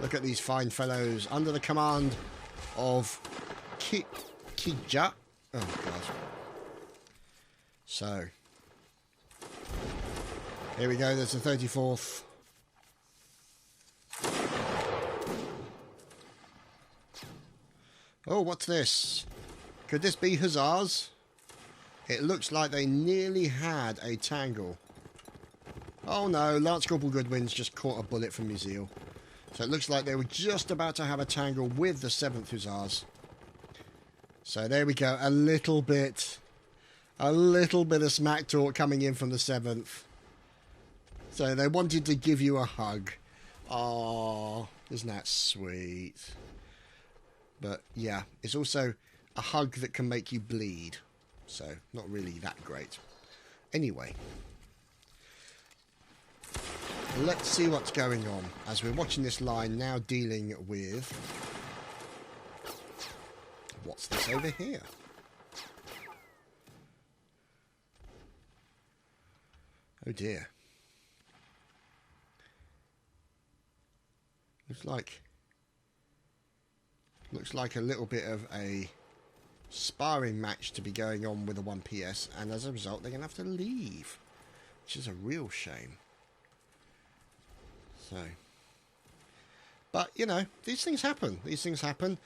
Look at these fine fellows under the command of Kija. Oh, God. So, here we go. There's the 34th. Oh, what's this? Could this be Hussars? It looks like they nearly had a tangle. Oh no, Lance Corporal Goodwin's just caught a bullet from Museal. So it looks like they were just about to have a tangle with the 7th Hussars. So there we go, a little bit of smack talk coming in from the 7th. So they wanted to give you a hug. Oh, isn't that sweet? But yeah, it's also a hug that can make you bleed. So not really that great. Anyway, let's see what's going on as we're watching this line now dealing with... What's this over here? Oh dear. Looks like a little bit of a sparring match to be going on with the 1PS, and as a result they're going to have to leave, which is a real shame. So, but you know, these things happen. These things happen.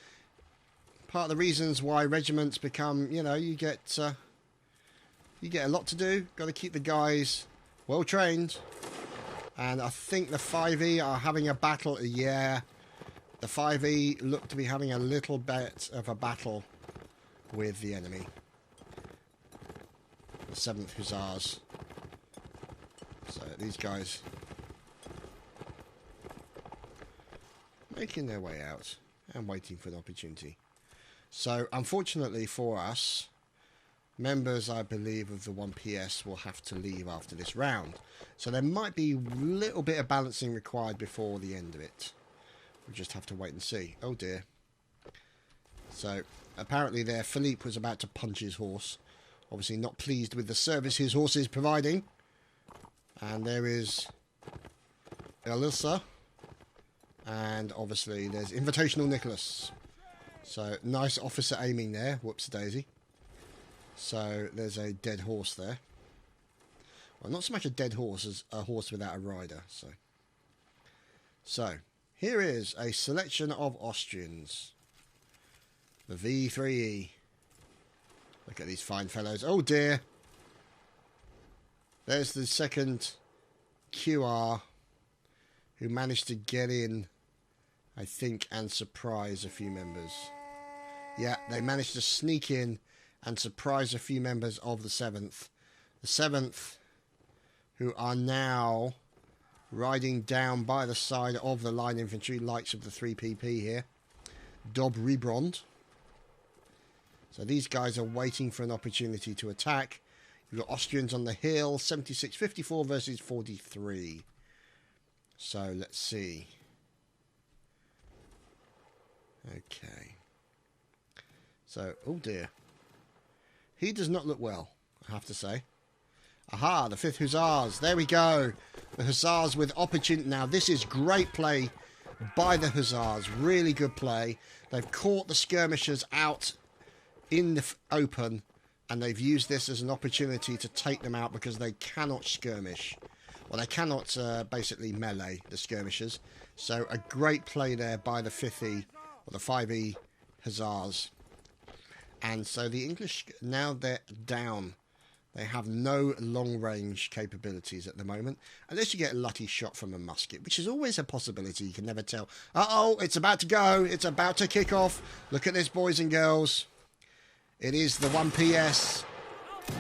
Part of the reasons why regiments become, you know, you get a lot to do. Got to keep the guys well trained. And I think the 5E are having a battle. Yeah, the 5E look to be having a little bit of a battle with the enemy. The 7th Hussars. So these guys making their way out and waiting for an opportunity. So unfortunately for us, members, I believe, of the 1PS will have to leave after this round. So there might be a little bit of balancing required before the end of it. We'll just have to wait and see. Oh dear. So apparently there, Philippe was about to punch his horse. Obviously not pleased with the service his horse is providing. And there is Elissa. And obviously there's Invitational Nicholas. So nice officer aiming there. Whoops daisy. So there's a dead horse there. Well, not so much a dead horse as a horse without a rider. So here is a selection of Austrians. The V3E. Look at these fine fellows. Oh dear. There's the second QR who managed to get in, I think, and surprise a few members. Yeah, they managed to sneak in and surprise a few members of the 7th. The 7th, who are now riding down by the side of the line infantry, likes of the 3PP here. Dob Rebrond. So these guys are waiting for an opportunity to attack. You've got Austrians on the hill, 76-54 versus 43. So let's see. Okay. So, oh dear. He does not look well, I have to say. Aha, the 5th Hussars. There we go. The Hussars with opportunity. Now, this is great play by the Hussars. Really good play. They've caught the skirmishers out in the open, and they've used this as an opportunity to take them out because they cannot skirmish. Well, they cannot basically melee the skirmishers. So, a great play there by the 5E, or the 5E Hussars. And so the English, now they're down. They have no long-range capabilities at the moment. Unless you get a lucky shot from a musket, which is always a possibility. You can never tell. Uh-oh, it's about to go. It's about to kick off. Look at this, boys and girls. It is the 1PS.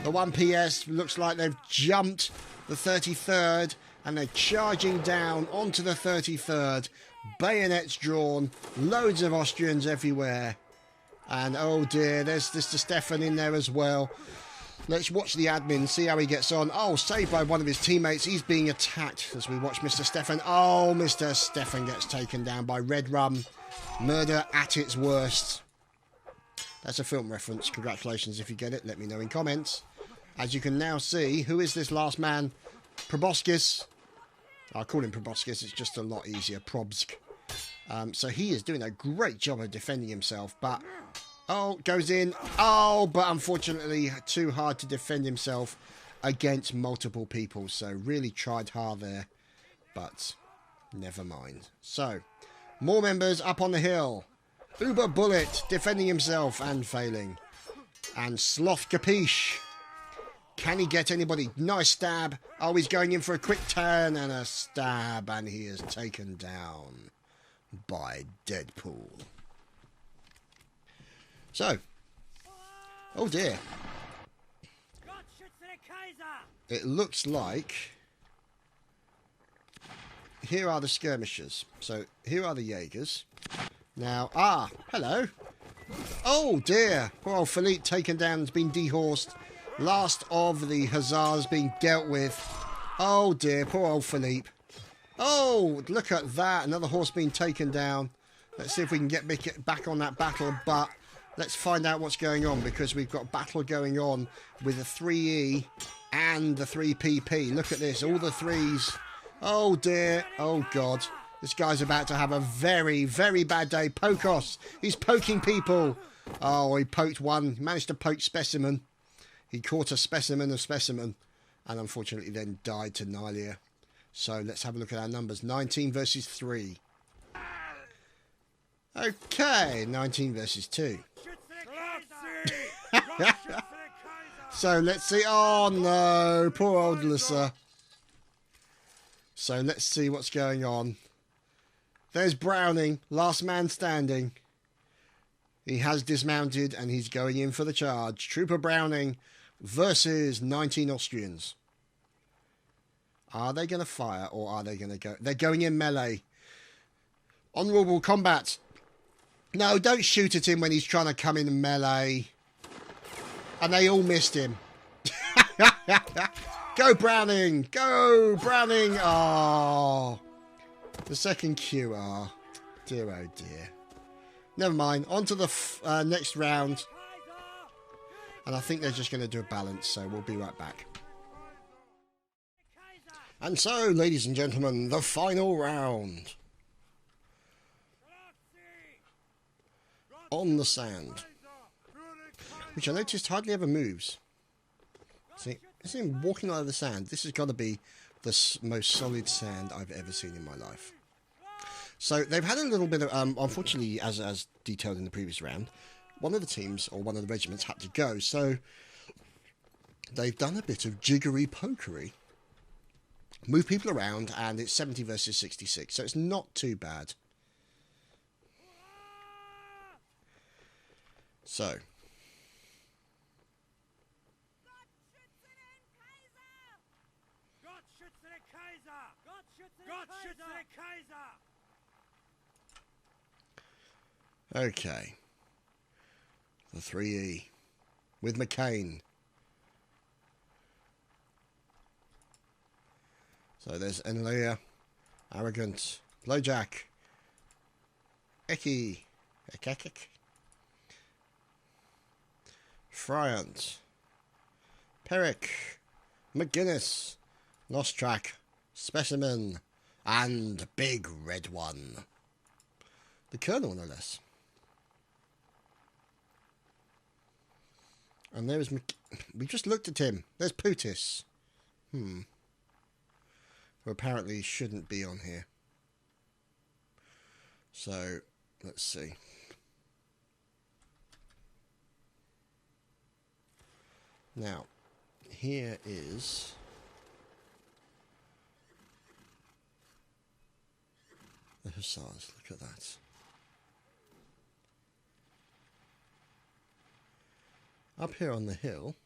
The 1PS looks like they've jumped the 33rd. And they're charging down onto the 33rd. Bayonets drawn. Loads of Austrians everywhere. And oh dear, there's Mr. Stefan in there as well. Let's watch the admin, see how he gets on. Oh, saved by one of his teammates. He's being attacked as we watch Mr. Stefan. Oh, Mr. Stefan gets taken down by Red Rum. Murder at its worst. That's a film reference. Congratulations if you get it. Let me know in comments. As you can now see, who is this last man? Proboscis. I call him Proboscis. It's just a lot easier. Probsk. So he is doing a great job of defending himself, but oh, goes in. Oh, but unfortunately too hard to defend himself against multiple people. So really tried hard there, but never mind. So more members up on the hill. Uber Bullet defending himself and failing. And Sloth Capiche. Can he get anybody? Nice stab. Oh, he's going in for a quick turn and a stab, and he is taken down by Deadpool. So, oh dear. It looks like here are the skirmishers. So here are the Jaegers. Now, hello. Oh dear. Poor old Philippe taken down, has been dehorsed. Last of the Hussars being dealt with. Oh dear, poor old Philippe. Oh, look at that. Another horse being taken down. Let's see if we can get back on that battle. But let's find out what's going on, because we've got battle going on with the 3E and the 3PP. Look at this. All the threes. Oh, dear. Oh, God. This guy's about to have a very, very bad day. Pokos. He's poking people. Oh, he poked one. He managed to poke Specimen. He caught a specimen of Specimen. And unfortunately then died to Nylia. So let's have a look at our numbers. 19 versus 3. Okay, 19 versus 2. So let's see. Oh no, poor old Lissa. So let's see what's going on. There's Browning, last man standing. He has dismounted and he's going in for the charge. Trooper Browning versus 19 Austrians. Are they going to fire or are they going to go? They're going in melee. Honourable combat. No, don't shoot at him when he's trying to come in melee. And they all missed him. Go Browning! Go Browning! Oh, the second QR. Dear oh dear. Never mind. On to the next round. And I think they're just going to do a balance, so we'll be right back. And so, ladies and gentlemen, the final round. On the sand. Which I noticed hardly ever moves. See him walking over the sand. This has got to be the most solid sand I've ever seen in my life. So they've had a little bit of, unfortunately, as detailed in the previous round, one of the teams, or one of the regiments, had to go. So they've done a bit of jiggery-pokery. Move people around, and it's 70 versus 66, so it's not too bad. So. Okay. The 3E. With McCain. So there's Enlia, Arrogant, Blowjack, Eki, Ekekek, Friant, Peric, McGuinness, Lost Track, Specimen, and Big Red One. The Colonel, no less. And there is we just looked at him. There's Putis. Who apparently shouldn't be on here. So, let's see. Now, here is the Hussars. Look at that. Up here on the hill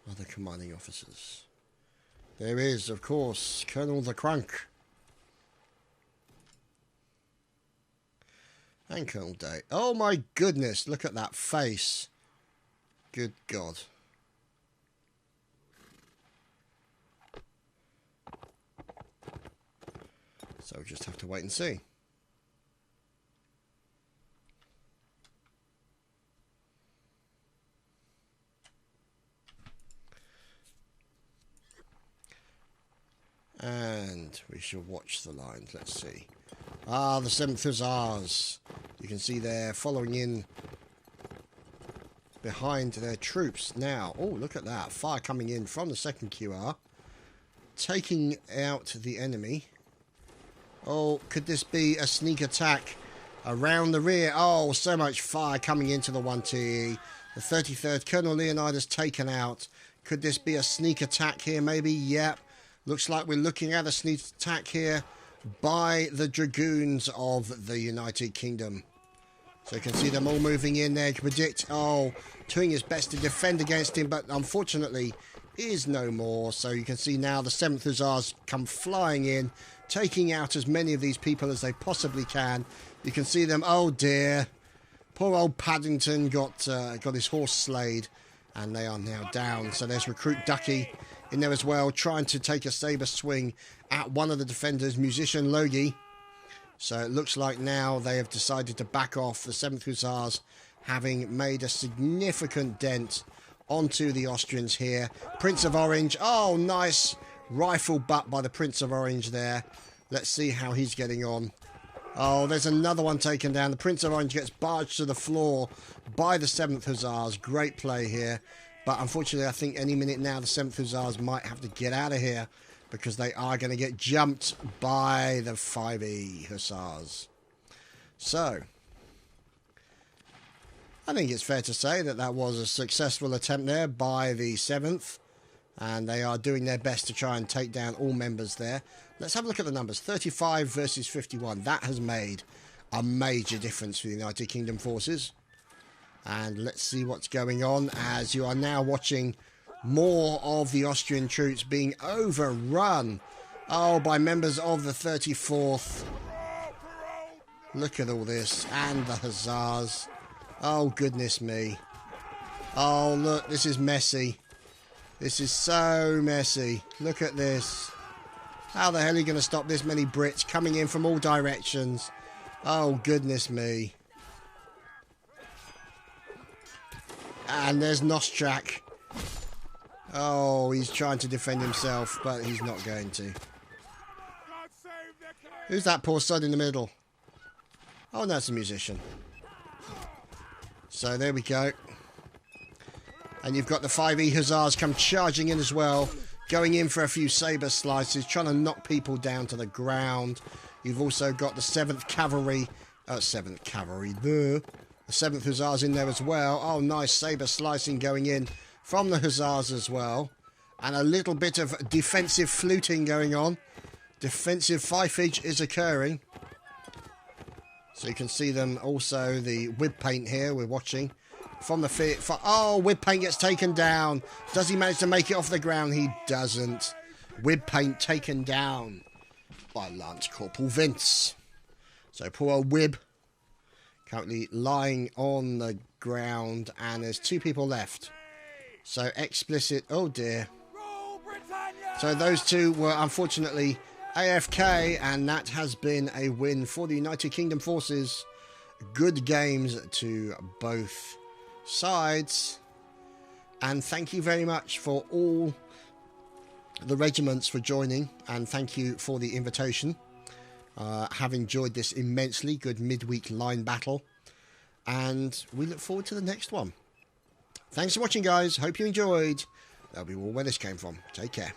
are the commanding officers. There is, of course, Colonel the Crunk. And Colonel Day. Oh my goodness, look at that face. Good God. So we'll just have to wait and see. And we shall watch the lines. Let's see. Ah, the 7th Hussars. You can see they're following in behind their troops now. Oh, look at that. Fire coming in from the 2nd QR. Taking out the enemy. Oh, could this be a sneak attack around the rear? Oh, so much fire coming into the 1TE. The 33rd, Colonel Leonidas taken out. Could this be a sneak attack here maybe? Yep. Looks like we're looking at a sneak attack here by the Dragoons of the United Kingdom. So you can see them all moving in there to predict. Oh, doing his best to defend against him, but unfortunately is no more. So you can see now the 7th Hussars come flying in, taking out as many of these people as they possibly can. You can see them. Oh dear. Poor old Paddington got his horse slayed, and they are now down. So there's Recruit Ducky in there as well, trying to take a saber swing at one of the defenders, Musician Logie. So it looks like now they have decided to back off, the 7th Hussars having made a significant dent onto the Austrians here. Prince of Orange, oh nice rifle butt by the Prince of Orange there. Let's see how he's getting on. Oh, there's another one taken down. The Prince of Orange gets barged to the floor by the 7th Hussars. Great play here. But unfortunately, I think any minute now the 7th Hussars might have to get out of here because they are going to get jumped by the 5E Hussars. So, I think it's fair to say that that was a successful attempt there by the 7th. And they are doing their best to try and take down all members there. Let's have a look at the numbers. 35 versus 51. That has made a major difference for the United Kingdom forces. And let's see what's going on as you are now watching more of the Austrian troops being overrun. Oh, by members of the 34th. Look at all this. And the Hussars. Oh, goodness me. Oh, look, this is messy. This is so messy. Look at this. How the hell are you going to stop this many Brits coming in from all directions? Oh, goodness me. And there's Nostrak. Oh, he's trying to defend himself, but he's not going to. Who's that poor sod in the middle? Oh, no, it's a musician. So there we go. And you've got the 5E Hussars come charging in as well. Going in for a few sabre slices, trying to knock people down to the ground. You've also got the 7th Cavalry 7th Cavalry there. The 7th Hussars in there as well. Oh, nice sabre slicing going in from the Hussars as well. And a little bit of defensive fluting going on. Defensive fifage is occurring. So you can see them also, the whip paint here we're watching. From the feet. Oh, whip paint gets taken down. Does he manage to make it off the ground? He doesn't. Whip paint taken down by Lance Corporal Vince. So poor old Wib currently lying on the ground, and there's 2 people left. So explicit. Oh dear. So those 2 were unfortunately AFK, and that has been a win for the United Kingdom forces. Good games to both sides, and thank you very much for all the regiments for joining, and thank you for the invitation. Have enjoyed this immensely. Good midweek line battle, and we look forward to the next one. Thanks for watching, guys. Hope you enjoyed. That'll be all where this came from. Take care.